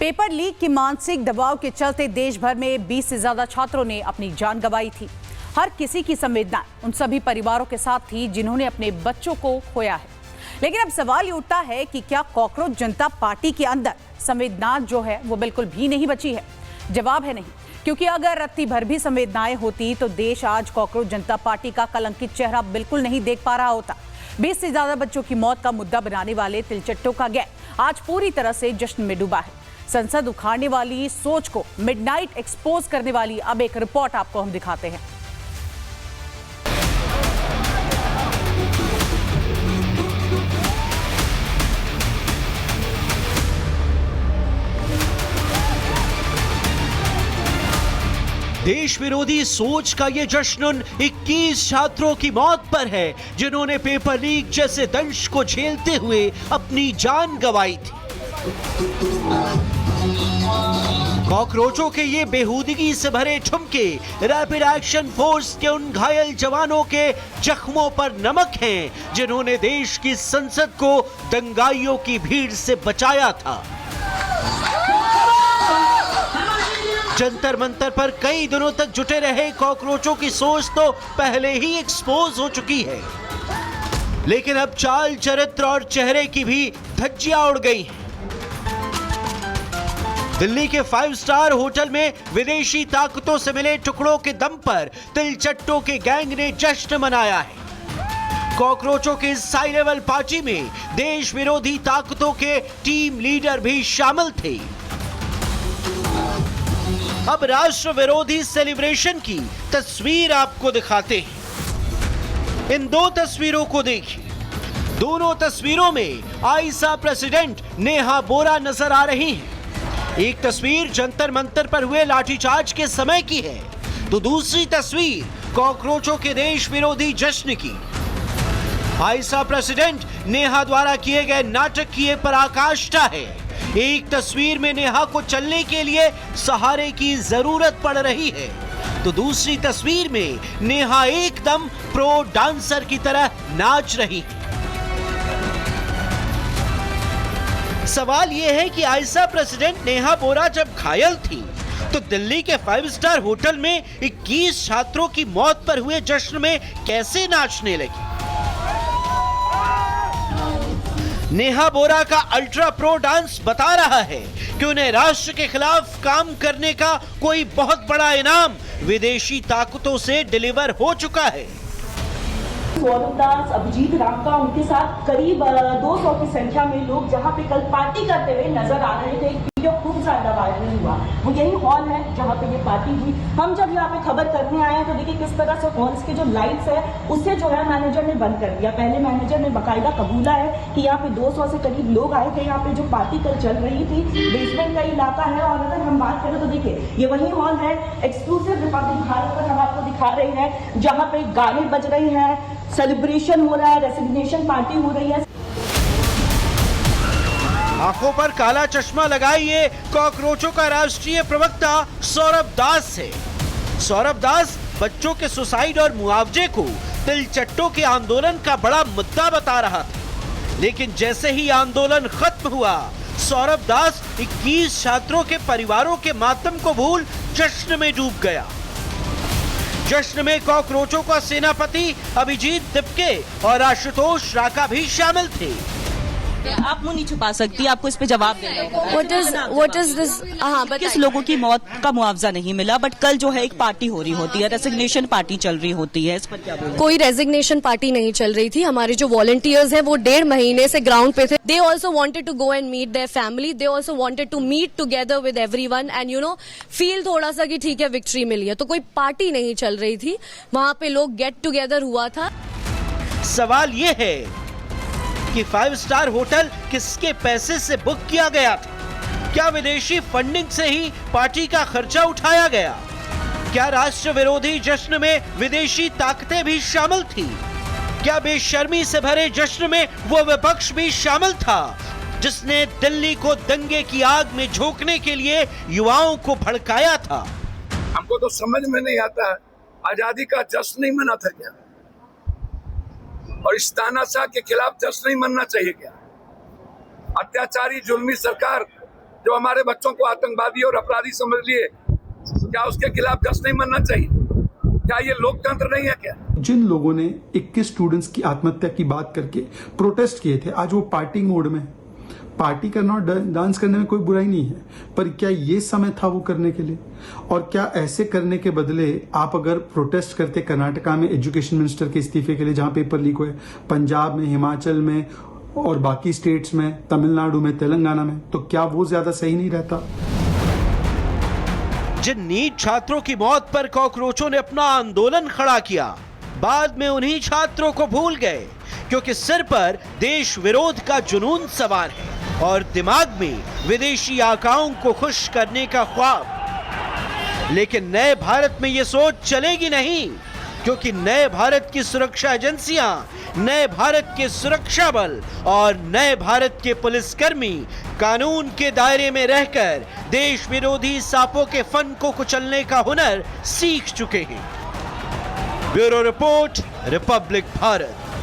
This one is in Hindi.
पेपर लीक की मानसिक दबाव के चलते देश भर में 20 से ज्यादा छात्रों ने अपनी जान गंवाई थी। हर किसी की संवेदना उन सभी परिवारों के साथ थी जिन्होंने अपने बच्चों को खोया है। लेकिन अब सवाल ये उठता है कि क्या कॉकरोच जनता पार्टी के अंदर संवेदना जो है वो बिल्कुल भी नहीं बची है? जवाब है नहीं, क्योंकि अगर रत्ती भर भी संवेदनाएं होती तो देश आज कॉकरोच जनता पार्टी का कलंकित चेहरा बिल्कुल नहीं देख पा रहा होता। 20 से ज्यादा बच्चों की मौत का मुद्दा बनाने वाले तिलचट्टों का गैंग आज पूरी तरह से जश्न में डूबा है। संसद उखाड़ने वाली सोच को मिडनाइट एक्सपोज करने वाली अब एक रिपोर्ट आपको हम दिखाते हैं। देश विरोधी सोच का ये जश्न उन 21 छात्रों की मौत पर है जिन्होंने पेपर लीक जैसे दंश को झेलते हुए अपनी जान गंवाई थी। कॉकरोचों के ये बेहूदगी से भरे ठुमके रैपिड एक्शन फोर्स के उन घायल जवानों के जख्मों पर नमक हैं जिन्होंने देश की संसद को दंगाइयों की भीड़ से बचाया था। जंतर मंतर पर कई दिनों तक जुटे रहे कॉकरोचों की सोच तो पहले ही एक्सपोज हो चुकी है, लेकिन अब चाल, चरित्र और चेहरे की भी धज्जियां उड़ गई हैं। दिल्ली के 5 स्टार होटल में विदेशी ताकतों से मिले टुकड़ों के दम पर तिलचट्टों के गैंग ने जश्न मनाया है। कॉकरोचों के इस हाई लेवल पार्टी में देश विरोधी ताकतों के टीम लीडर भी शामिल थे। अब राष्ट्र विरोधी सेलिब्रेशन की तस्वीर आपको दिखाते हैं। इन दो तस्वीरों को देखिए। दोनों तस्वीरों में आईसा प्रेसिडेंट नेहा बोरा नजर आ रही हैं। एक तस्वीर जंतर मंतर पर हुए लाठीचार्ज के समय की है, तो दूसरी तस्वीर कॉकरोचों के देश विरोधी जश्न की। आईसा प्रेसिडेंट नेहा द्वारा किए गए नाटक की ये पराकाष्ठा है। एक तस्वीर में नेहा को चलने के लिए सहारे की जरूरत पड़ रही है, तो दूसरी तस्वीर में नेहा एकदम प्रो डांसर की तरह नाच रही है। सवाल यह है कि आईसा प्रेसिडेंट नेहा बोरा जब घायल थी तो दिल्ली के 5 स्टार होटल में 21 छात्रों की मौत पर हुए जश्न में कैसे नाचने लगी? नेहा बोरा का अल्ट्रा प्रो डांस बता रहा है कि उन्हें राष्ट्र के खिलाफ काम करने का कोई बहुत बड़ा इनाम विदेशी ताकतों से डिलीवर हो चुका है। सौरभ दास, अभिजीत रामका, उनके साथ करीब 200 की संख्या में लोग जहां पे कल पार्टी करते हुए नजर आ रहे थे। वीडियो खूब ज्यादा वायरल हुआ। वो यही हॉल है जहां पे ये पार्टी हुई। हम जब यहाँ पे खबर करने आए हैं तो देखिए किस तरह से हॉल्स के जो लाइट्स है उससे जो है मैनेजर ने बंद कर दिया। पहले मैनेजर ने बकायदा कबूला है कि यहाँ पे 200 से करीब लोग आए थे। यहाँ पे जो पार्टी कल चल रही थी, बेसमेंट का इलाका है। और अगर हम बात करें तो देखिए ये वही हॉल है, एक्सक्लूसिव रिपब्लिक भारत पर हम आपको दिखा रहे हैं, जहाँ पे गाने बज रहे हैं, सेलिब्रेशन हो रहा है, रेसिग्नेशन पार्टी हो रही है। आंखों पर काला चश्मा लगाइए कॉकरोचों का राष्ट्रीय प्रवक्ता सौरभ दास है। सौरभ दास बच्चों के सुसाइड और मुआवजे को तिलचट्टों के आंदोलन का बड़ा मुद्दा बता रहा था, लेकिन जैसे ही आंदोलन खत्म हुआ सौरभ दास 21 छात्रों के परिवारों के मातम को भूल जश्न में डूब गया। जश्न में कॉकरोचों का सेनापति अभिजीत दिपके और आशुतोष राका भी शामिल थे। आप मुंह नहीं छुपा सकती, आपको इस पे जवाब देना होगा। What is this? हाँ, किस लोगों की मौत का मुआवजा नहीं मिला, बट कल जो है एक पार्टी हो रही होती है, रेजिग्नेशन पार्टी चल रही होती है, इस पर क्या बोलें? कोई रेजिग्नेशन पार्टी नहीं चल रही थी। हमारे जो वॉलंटियर्स हैं वो 1.5 महीने से ग्राउंड पे थे। They also wanted to go and meet their family. They also wanted to meet together with everyone and feel थोड़ा सा कि ठीक है विक्ट्री मिली है। तो कोई पार्टी नहीं चल रही थी, वहां पे लोग गेट टुगेदर हुआ था। सवाल ये है कि 5 स्टार होटल किसके पैसे से बुक किया गया था? क्या विदेशी फंडिंग से ही पार्टी का खर्चा उठाया गया? क्या राष्ट्र विरोधी जश्न में विदेशी ताकतें भी शामिल थी? क्या बेशर्मी से भरे जश्न में वो विपक्ष भी शामिल था जिसने दिल्ली को दंगे की आग में झोंकने के लिए युवाओं को भड़काया था? हमको तो समझ में नहीं आता, आजादी का जश्न नहीं मना था क्या? और इस तानाशाह के खिलाफ जश्न नहीं मनना चाहिए क्या? अत्याचारी जुल्मी सरकार जो हमारे बच्चों को आतंकवादी और अपराधी समझ लिए, क्या उसके खिलाफ जश्न नहीं मनना चाहिए? क्या ये लोकतंत्र नहीं है क्या? जिन लोगों ने 21 स्टूडेंट्स की आत्महत्या की बात करके प्रोटेस्ट किए थे, आज वो पार्टी मोड में। पार्टी करना और डांस करने में कोई बुराई नहीं है, पर क्या ये समय था वो करने के लिए? और क्या ऐसे करने के बदले आप अगर प्रोटेस्ट करते कर्नाटका में एजुकेशन मिनिस्टर के इस्तीफे के लिए, जहां पेपर लीक हुए, पंजाब में, हिमाचल में और बाकी स्टेट्स में, तमिलनाडु में, तेलंगाना में, तो क्या वो ज्यादा सही नहीं रहता? जिन नीट छात्रों की मौत पर कॉकरोचों ने अपना आंदोलन खड़ा किया, बाद में उन्हीं छात्रों को भूल गए, क्योंकि सिर पर देश विरोध का जुनून सवार है और दिमाग में विदेशी आकाओं को खुश करने का ख्वाब। लेकिन नए भारत में यह सोच चलेगी नहीं, क्योंकि नए भारत की सुरक्षा एजेंसियां, नए भारत के सुरक्षा बल और नए भारत के पुलिसकर्मी कानून के दायरे में रहकर देश विरोधी सांपों के फन को कुचलने का हुनर सीख चुके हैं। Bureau report, Republic Bharat.